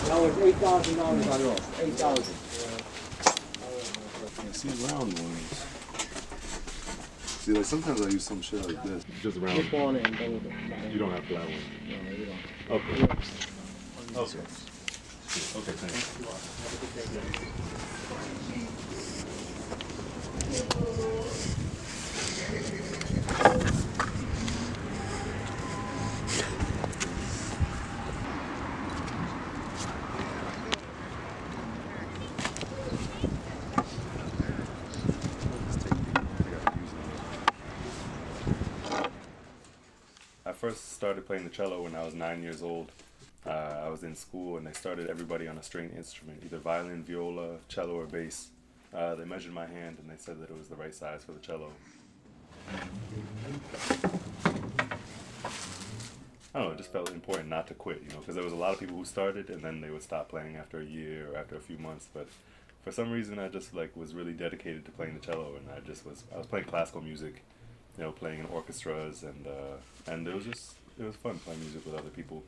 No, it's $8,000 on off. 8,000. I see round ones. See, like sometimes I use some shit like this. Just round. Clip on it and go with it. You don't have flat ones. No, you don't. Okay. Okay. Okay, thanks. I first started playing the cello when I was 9 years old. I was in school and they started everybody on a string instrument, either violin, viola, cello, or bass. They measured my hand and they said that it was the right size for the cello. I don't know, it just felt important not to quit, you know, because there was a lot of people who started and then they would stop playing after a year or after a few months. But for some reason, I just like was really dedicated to playing the cello, and I was playing classical music, you know, playing in orchestras, and it was fun playing music with other people.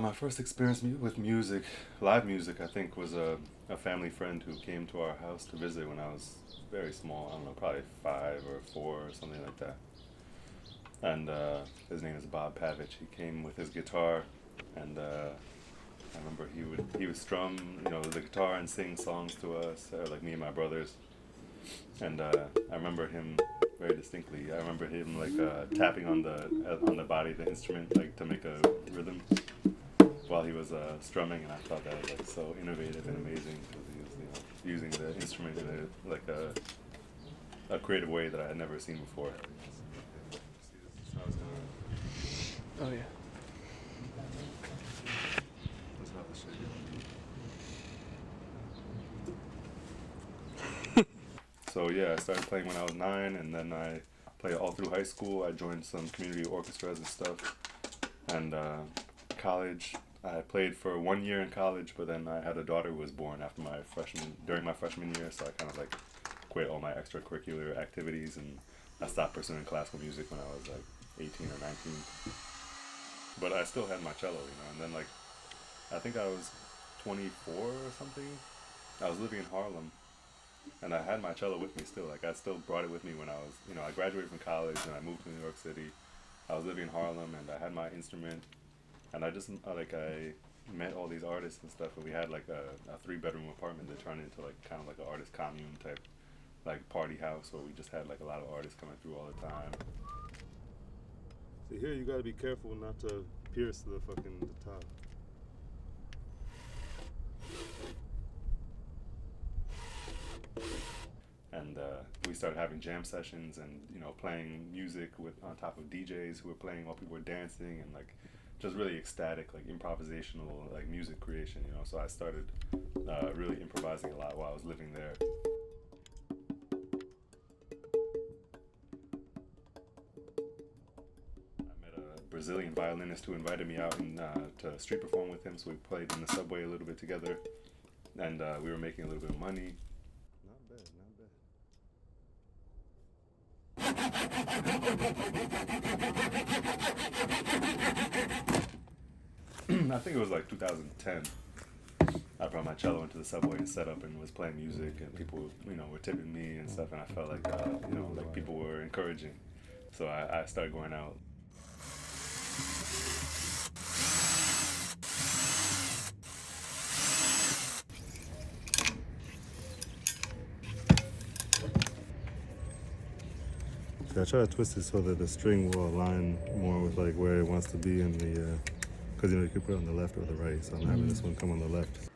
My first experience with music, live music, I think, was a family friend who came to our house to visit when I was very small. I don't know, probably 5 or 4 or something like that. And his name is Bob Pavich. He came with his guitar, and I remember he would strum, you know, the guitar and sing songs to us, like me and my brothers. And I remember him very distinctly. I remember him like tapping on the body of the instrument, like to make a rhythm while he was strumming, and I thought that was like so innovative and amazing because he was, you know, using the instrument in a creative way that I had never seen before. Oh yeah. That's how the shit So yeah, I started playing when I was 9, and then I played all through high school. I joined some community orchestras and stuff, and college. I played for 1 year in college, but then I had a daughter who was born during my freshman year, so I kind of like quit all my extracurricular activities, and I stopped pursuing classical music when I was like 18 or 19. But I still had my cello, you know, and then like I think I was 24 or something. I was living in Harlem, and I had my cello with me still. Like I still brought it with me when I was, you know, I graduated from college and I moved to New York City. I was living in Harlem and I had my instrument, and I just I met all these artists and stuff, and we had like a 3-bedroom apartment that turned into like kind of like an artist commune type, like party house where we just had like a lot of artists coming through all the time. See, here you gotta be careful not to pierce the top. And we started having jam sessions and, you know, playing music on top of DJs who were playing while people were dancing, and like just really ecstatic, like improvisational, like music creation, you know. So I started really improvising a lot while I was living there. I met a Brazilian violinist who invited me out to street perform with him, so we played in the subway a little bit together, and we were making a little bit of money. Not bad, not bad. I think it was like 2010. I brought my cello into the subway and set up and was playing music, and people, you know, were tipping me and stuff, and I felt like, you know, like people were encouraging. So I started going out. I try to twist it so that the string will align more with like where it wants to be in the, because you know you can put it on the left or the right. So I'm having this one come on the left.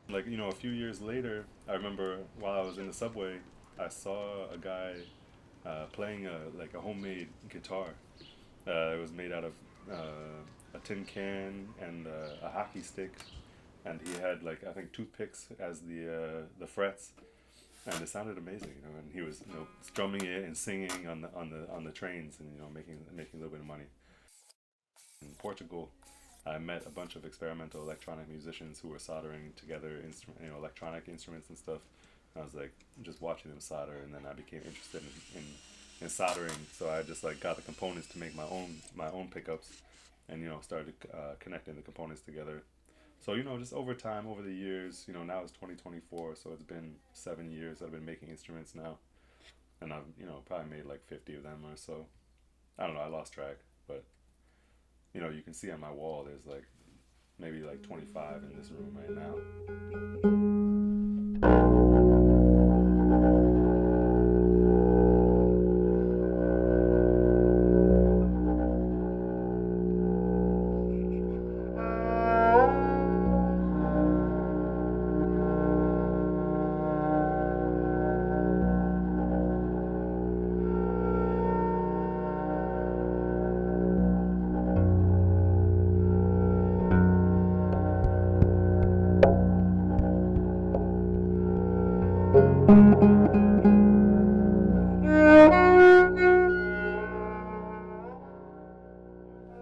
Like, you know, a few years later, I remember while I was in the subway, I saw a guy playing a homemade guitar. It was made out of a tin can and a hockey stick, and he had like I think toothpicks as the frets. and it sounded amazing, you know. And he was, you know, strumming it and singing on the trains, and you know, making a little bit of money. In Portugal, I met a bunch of experimental electronic musicians who were soldering together electronic instruments and stuff. I was like just watching them solder, and then I became interested in soldering. So I just like got the components to make my own pickups, and you know, started connecting the components together. So you know, just over time, over the years, you know, now it's 2024, so it's been 7 years I've been making instruments now, and I've, you know, probably made like 50 of them or so. I don't know, I lost track, but you know, you can see on my wall there's like maybe like 25 in this room right now.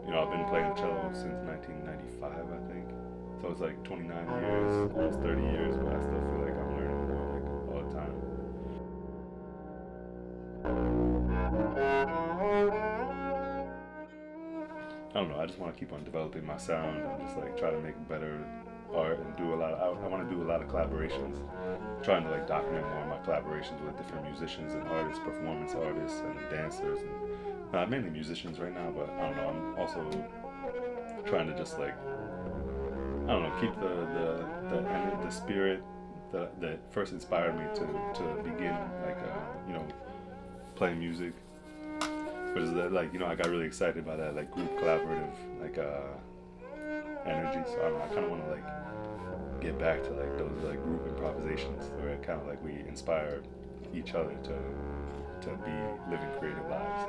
You know, I've been playing cello since 1995, I think. So it's like 29 years, almost 30 years, but I still feel like I'm learning more like all the time. I don't know, I just want to keep on developing my sound and just like try to make better art and do a lot of, I want to do a lot of collaborations. Trying to like document more of my collaborations with different musicians and artists, performance artists and dancers, and mainly musicians right now, but I don't know, I'm also trying to just like, I don't know, keep the spirit that first inspired me to begin like you know, playing music. But is that like, you know, I got really excited by that like group collaborative like energy. So I don't know, I kind of want to like get back to like those like group improvisations where it kind of like we inspire each other to be living creative lives.